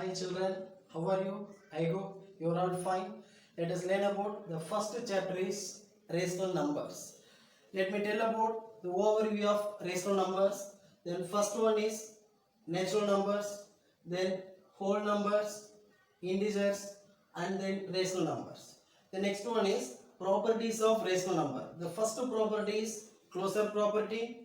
Hi children, how are you? I hope you are all fine. Let us learn about the first chapter is rational numbers. Let me tell about the overview of rational numbers. Then first one is natural numbers, then whole numbers, integers and then rational numbers. The next one is properties of rational number. The first property is closure property.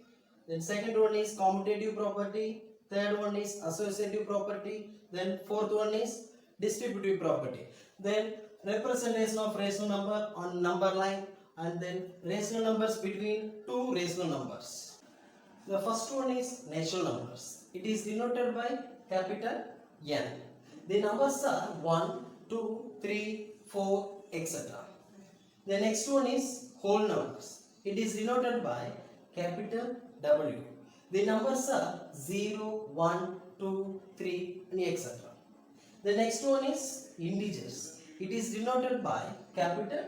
Then second one is commutative property. Third one is associative property. Then fourth one is distributive property. Then representation of rational number on number line and then rational numbers between two rational numbers. The first one is natural numbers. It is denoted by capital N. The numbers are 1, 2, 3, 4, etc. The next one is whole numbers. It is denoted by capital W. The numbers are 0, 1, 2, 3 and etc. The next one is integers. It is denoted by capital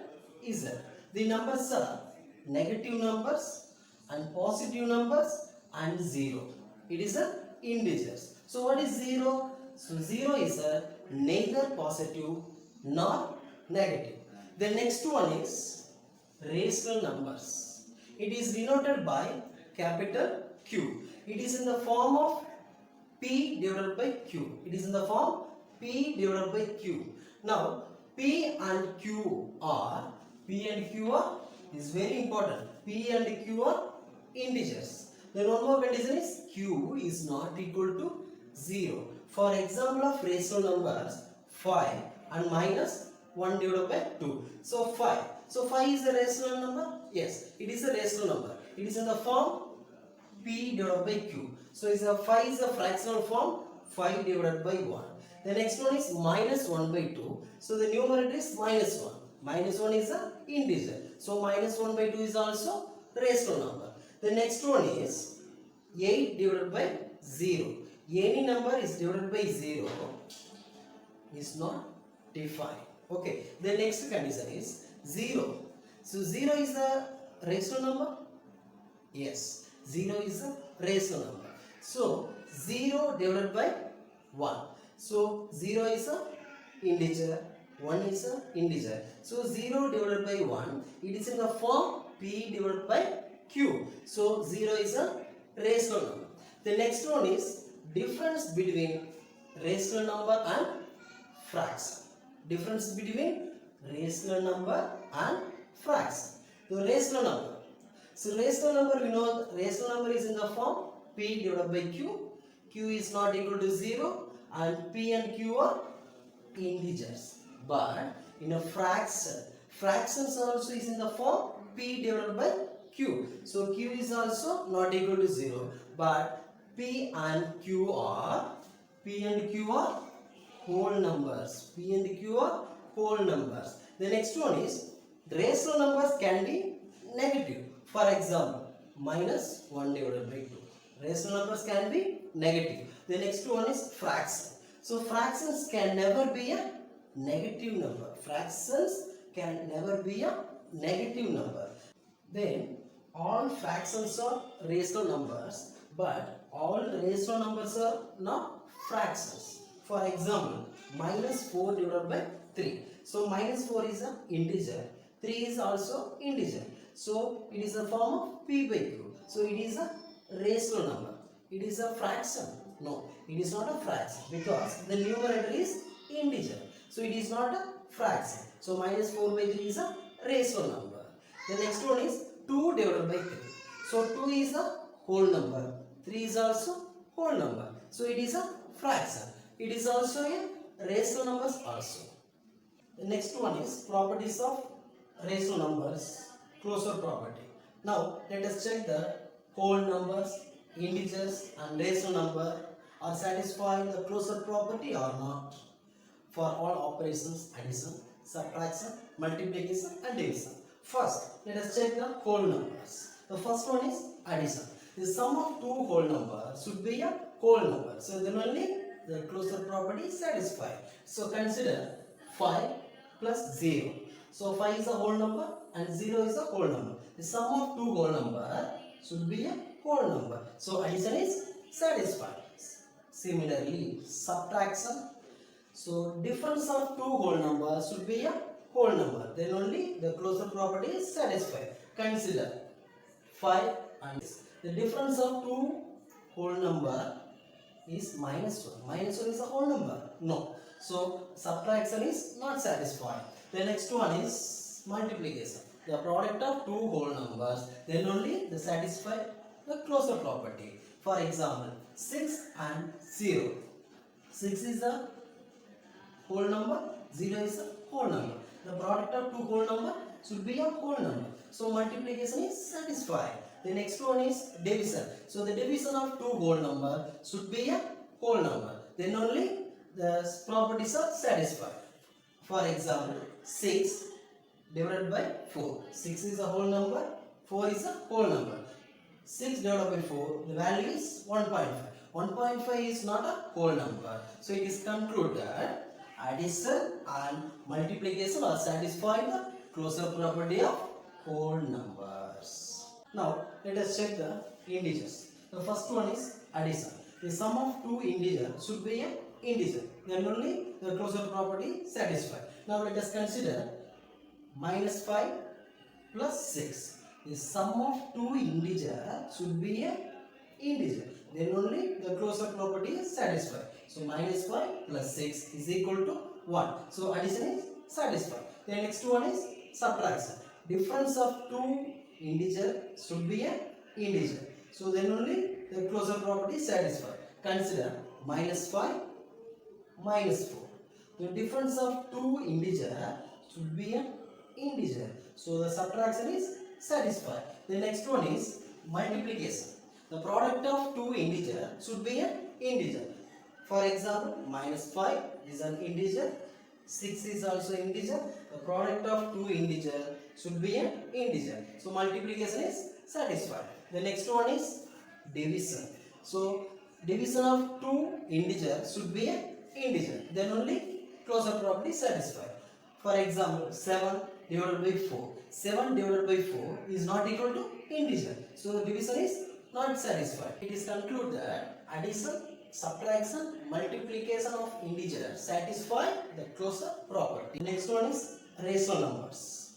Z. The numbers are negative numbers and positive numbers and 0. It is a integers. So what is 0? So 0 is a neither positive nor negative. The next one is rational numbers. It is denoted by capital Q. It is in the form of P divided by Q. It is in the form P divided by Q. Now P and Q are is very important. P and Q are integers. Then one more condition is Q is not equal to 0. For example of rational numbers 5 and minus 1 divided by 2. So 5. So 5 is a rational number? Yes, it is a rational number. It is in the form P divided by Q. So 5 is a fractional form 5 divided by 1. The next one is minus 1 by 2. So the numerator is minus 1. Minus 1 is an integer. So minus 1 by 2 is also rational number. The next one is 8 divided by 0. Any number is divided by 0 is not defined. Okay. The next condition is 0. So 0 is a rational number? Yes. 0 is a rational number. So 0 divided by 1. So 0 is a integer. 1 is a integer. So 0 divided by 1. It is in the form P divided by Q. So 0 is a rational number. The next one is difference between rational number and fraction. Difference between rational number and fraction. The rational number. So rational number, we know rational number is in the form P divided by Q. Q is not equal to 0 and P and Q are integers. But in a fraction, fractions also is in the form P divided by Q. So Q is also not equal to 0. But P and Q are whole numbers. P and Q are whole numbers. The next one is rational numbers can be negative. For example, minus 1 divided by 2. Rational numbers can be negative. The next one is fraction. So fractions can never be a negative number. Fractions can never be a negative number. Then all fractions are rational numbers, but all rational numbers are not fractions. For example, minus 4 divided by 3. So minus 4 is an integer. 3 is also integer. So it is a form of P by Q. So it is a rational number. It is a fraction. No, it is not a fraction because the numerator is integer. So it is not a fraction. So minus 4 by 3 is a rational number. The next one is 2 divided by 3. So 2 is a whole number. 3 is also whole number. So it is a fraction. It is also a rational numbers also. The next one is properties of rational numbers, closure property. Now let us check that whole numbers, integers and rational number are satisfying the closure property or not for all operations addition, subtraction, multiplication and division. First, let us check the whole numbers. The first one is addition. The sum of two whole numbers should be a whole number. So then only the closure property is satisfied. So consider 5 plus 0. So 5 is a whole number and 0 is a whole number. The sum of two whole numbers should be a whole number. So addition is satisfied. Similarly, subtraction. So difference of two whole numbers should be a whole number. Then only the closure property is satisfied. Consider 5 and 6. The difference of two whole number is minus 1. Minus 1 is a whole number. No. So subtraction is not satisfying. The next one is multiplication. The product of two whole numbers. Then only the satisfy the closure property. For example, 6 and 0. 6 is a whole number, 0 is a whole number. The product of two whole number should be a whole number. So multiplication is satisfied. The next one is division. So the division of two whole number should be a whole number. Then only the properties are satisfied. For example, 6 divided by 4. 6 is a whole number, 4 is a whole number. 6 divided by 4, the value is 1.5. 1.5 is not a whole number. So it is concluded addition and multiplication are satisfying the closure property of whole numbers. Now let us check the integers. The first one is addition. The sum of two integers should be an integer. Then only the closure property satisfied. Now let us consider minus 5 plus 6. The sum of two integers should be an integer. Then only the closure property is satisfied. So minus 5 plus 6 is equal to 1. So addition is satisfied. The next one is subtraction. Difference of two integers should be an integer. So then only the closure property is satisfied. Consider minus 5 minus 4. The difference of two integers should be an integer. So the subtraction is satisfied. The next one is multiplication. The product of two integers should be an integer. For example, minus 5 is an integer, 6 is also integer. The product of two integers should be an integer. So multiplication is satisfied. The next one is division. So division of two integers should be an integer. Then only closure property is satisfied. For example, 7 divided by 4. 7 divided by 4 is not equal to integer. So the division is not satisfied. It is concluded that addition, subtraction, multiplication of integers satisfy the closure property. Next one is rational numbers.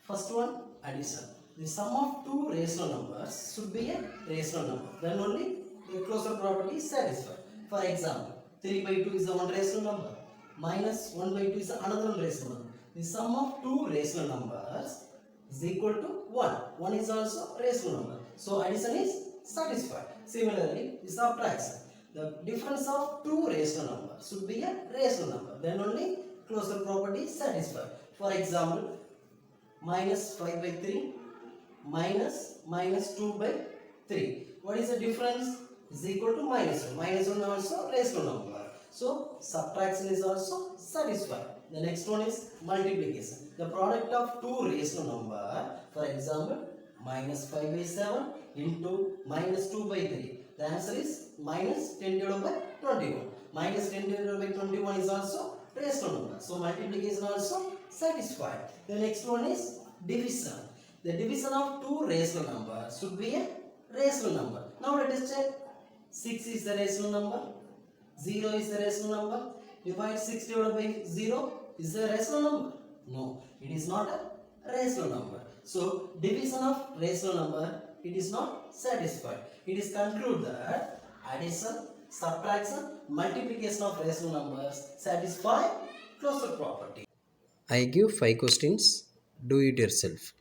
First one, addition. The sum of two rational numbers should be a rational number. Then only the closure property is satisfied. For example, 3 by 2 is a one rational number. Minus 1 by 2 is another rational number. The sum of two rational numbers is equal to 1. 1 is also rational number. So addition is satisfied. Similarly, the subtraction. The difference of two rational numbers should be a rational number. Then only closure property is satisfied. For example, minus 5 by 3 minus 2 by 3. What is the difference? Is equal to minus 1. Minus 1 also rational number. So subtraction is also satisfied. The next one is multiplication. The product of two rational number, for example, minus 5 by 7 into minus 2 by 3. The answer is minus 10 divided by 21. Minus 10 divided by 21 is also rational number. So multiplication also satisfied. The next one is division. The division of two rational numbers should be a rational number. Now let us check. 6 is the rational number. 0 is the rational number. Divide 6 divided by 0 is the rational number. No, it is not a rational number. So division of rational number, it is not satisfied. It is concluded that addition, subtraction, multiplication of rational numbers satisfy closure property. I give 5 questions. Do it yourself.